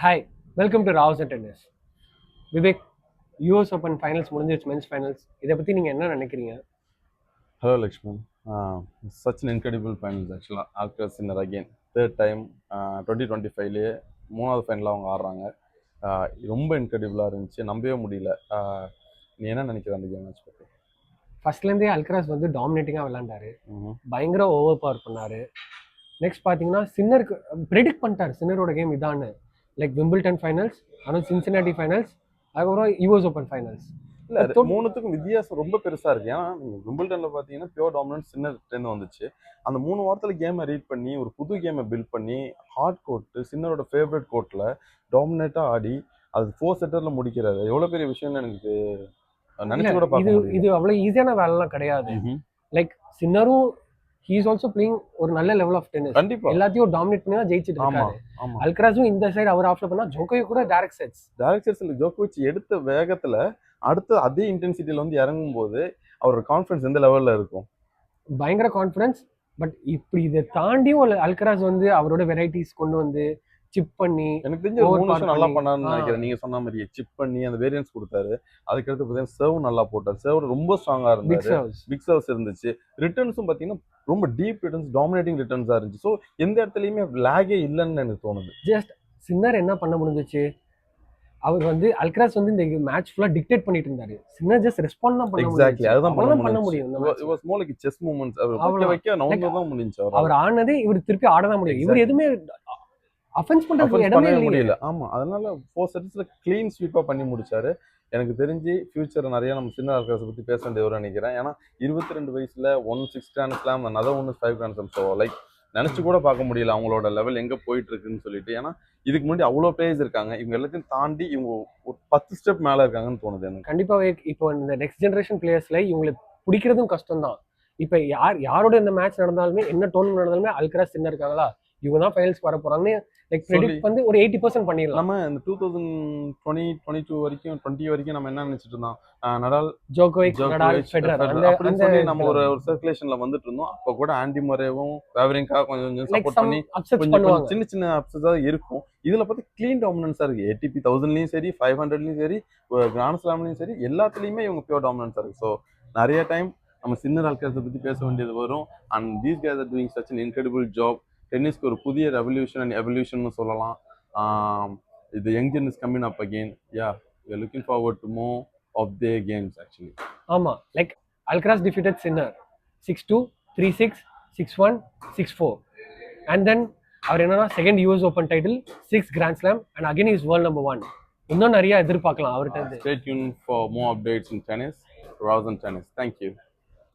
Hi, welcome to Rao's and tennis. Vivek, US open finals முடிஞ்சிருச்சு, men's finals. இதை பற்றி நீங்கள் என்ன நினைக்கிறீங்க? Hello Lakshman. Such an incredible finals actually. Alcaraz winner again. Third time 2025லேயே மூணாவது ஃபைனலாக அவங்க ஆடுறாங்க. ரொம்ப இன்க்ரெடிபிளாக இருந்துச்சு, நம்பவே முடியல. நீ என்ன நினைக்கிற அந்த கேம் மேட்ச் பற்றி? ஃபர்ஸ்ட்லேருந்தே அல்கராஸ் வந்து டாமினேட்டிங்காக விளாண்டாரு, பயங்கர ஓவர் பவர் பண்ணார். நெக்ஸ்ட் பார்த்தீங்கன்னா சின்னருக்கு ப்ரெடிக்ட் பண்ணிட்டார் சின்னரோட கேம் இதான்னு. லைக் விம்பிள்டன் ஃபைனல்ஸ், ஆனால் சின்சினாட்டி ஃபைனல்ஸ், அதுக்கப்புறம் யூஎஸ் ஓப்பன் ஃபைனல்ஸ். இல்லை, மூணுத்துக்கும் வித்தியாசம் ரொம்ப பெருசாக இருக்குது. ஏன்னா நீங்கள் விம்பிள்டனில் பார்த்தீங்கன்னா பியோர் டாமினன்ஸ் சின்னர்லேருந்து வந்துச்சு. அந்த 3 வாரத்தில் கேமை ரீட் பண்ணி ஒரு புது கேமை பில்ட் பண்ணி ஹார்ட் கோர்ட்டு சின்னரோட ஃபேவரட் கோர்ட்டில் டாமினேட்டாக ஆடி அது 4 செட்டரில் முடிக்கிறாரு. எவ்வளோ பெரிய விஷயம்னு எனக்கு நினச்சி கூட பார்க்க இது அவ்வளோ ஈஸியான வேலைலாம் கிடையாது. லைக் சின்னரும் ஹீஸ் ஆல்சோ பிளேயிங் ஒரு நல்ல லெவல் ஆஃப் டென்னிஸ். கண்டிப்பா எல்லாத்தையும் டாமினேட் பண்ணி தான் ஜெயிச்சிட்டு இருக்காரு. அல்கராஸும் இந்த சைடு அவர் ஆஃப்ல பண்ணா, ஜோகோவிச் கூட டைரக்ட் செட்ஸ் ஜோகோவிச் எடுத்த வேகத்துல அடுத்து அதே இன்டென்சிட்டியில வந்து இறங்கும் போது அவரோட கான்ஃபிடன்ஸ் எந்த லெவல்ல இருக்கும்? பயங்கர கான்ஃபிடன்ஸ். பட் இப்படி இதை தாண்டியும் அல்கராஸ் வந்து அவரோட வெரைட்டிஸ் கொண்டு வந்து சிப் பண்ணி, எனக்கு தெரிஞ்ச ஒரு 3 வருஷம் நல்லா பண்ணாருன்னு நினைக்கிறேன். நீங்க சொன்ன மாதிரி சிப் பண்ணி அந்த வேரியன்ஸ் கொடுத்தாரு. அதுக்கடுத்து பார்த்தீங்கன்னா சர்வ் நல்லா போட்டார். சர்வ் ரொம்ப ஸ்ட்ராங்கா இருந்தாரு. பிக் சர்வ்ஸ் இருந்துச்சு. ரிட்டர்ன்ஸும் பார்த்தீங்கன்னா ரொம்ப டீப் ரிட்டர்ன்ஸ், டாமினேட்டிங் ரிட்டர்ன்ஸா இருந்துச்சு. ஸோ எந்த இடத்துலையுமே லேகே இல்லைன்னு எனக்கு தோணுது. ஜஸ்ட் சின்னர் என்ன பண்ண முடிஞ்சிச்சு, அவர் வந்து அல்கராஸ் வந்து இந்த மேட்ச் ஃபுல்லா டிக்டேட் பண்ணிட்டு இருந்தாரு. சின்னர் ஜஸ்ட் ரெஸ்பாண்ட் தான் பண்ண முடியும். எக்ஸாக்ட்லி அதுதான் பண்ண முடியும். It was more like chess movements. அவர் வைக்க நவுந்து தான் முடிஞ்சு. அவர் ஆனதே இவர் திருப்பி ஆட தான் முடியும். இவர் எதுவுமே அஃபென்ஸ் பண்றதுக்கு இடமே முடியல. ஆமா, அதனால 4 செட்ஸ்ல க்ளீன் ஸ்வீப்பா பண்ணி முடிச்சாரு. எனக்கு தெரிஞ்சு ஃபியூச்சர் நிறைய நம்ம சின்ன அல்கராஸ் பத்தி பேச வேண்டியது நினைக்கிறேன். ஏன்னா 22 வயசுல 16 grand slam, another 5 grand slam. So like நினைச்சு கூட பார்க்க முடியல அவங்களோட லெவல் எங்க போயிட்டு இருக்குன்னு சொல்லிட்டு. ஏன்னா இதுக்கு முன்னாடி அவ்வளோ பிளேயர்ஸ் இருக்காங்க, இவங்க எல்லாத்தையும் தாண்டி இவங்க ஒரு 10 ஸ்டெப் மேல இருக்காங்கன்னு தோணுது எனக்கு. கண்டிப்பாவே இப்போ இந்த நெக்ஸ்ட் ஜெனரேஷன் பிளேயர்ஸ்ல இவங்களுக்கு பிடிக்கிறதும் கஷ்டம் தான். இப்போ யாரோட இந்த மேட்ச் நடந்தாலுமே, என்ன டோர்னமெண்ட் நடந்தாலுமே அல்கராஸ் சின்ன இருக்காங்களா, இவங்க தான் ஃபைனல்ஸ் வர போறாங்கன்னு லைக் ப்ரெடிக்ட் வந்து ஒரு 80% பண்ணிடலாம். நம்ம இந்த 2022 வரைக்கும் 20 வரைக்கும் நம்ம என்ன நினைச்சிட்டு இருந்தோம், நடால், ஜோகோவிச், நடால், ஃபெடரர் அப்படின்னு சொல்லி நம்ம ஒரு சர்க்குலேஷன்ல வந்துட்டு இருந்தோம். அப்ப கூட ஆண்டி மரேவும் வேவரிங்கா கொஞ்சம் சப்போர்ட் பண்ணி கொஞ்சம் சின்ன சின்ன அப்செட்ஸா இருக்கும். இதுல பார்த்து கிளீன் டாமினன்ஸா இருக்கு. ATP 1000லயும் சரி, 500லயும் சரி, கிராண்ட் ஸ்லாம்லயும் சரி, எல்லாத்துலயுமே இவங்க பியூர் டாமினன்ஸா இருக்கு. ஸோ நிறைய டைம் நம்ம சின்ன அல்கராஸை பத்தி பேச வேண்டியது வரும். And these guys are doing such an incredible job. டென்னிஸ்க்கு ஒரு புதிய ரெவல்யூஷன் அண்ட் எவல்யூஷன் சொல்லலாம். இது young gen is coming up again. Yeah, we are looking forward to more of their games actually. ஆமா, like Alcaraz defeated Sinner 6-2, 3-6, 6-1, 6-4. And then அவர் என்னன்னா second US open title, 6 grand slam, and again is world number 1. இன்னும் நிறைய எதிர்பார்க்கலாம் அவர்கிட்ட. Stay tuned for more updates in tennis, Rouse and Tennis. Thank you.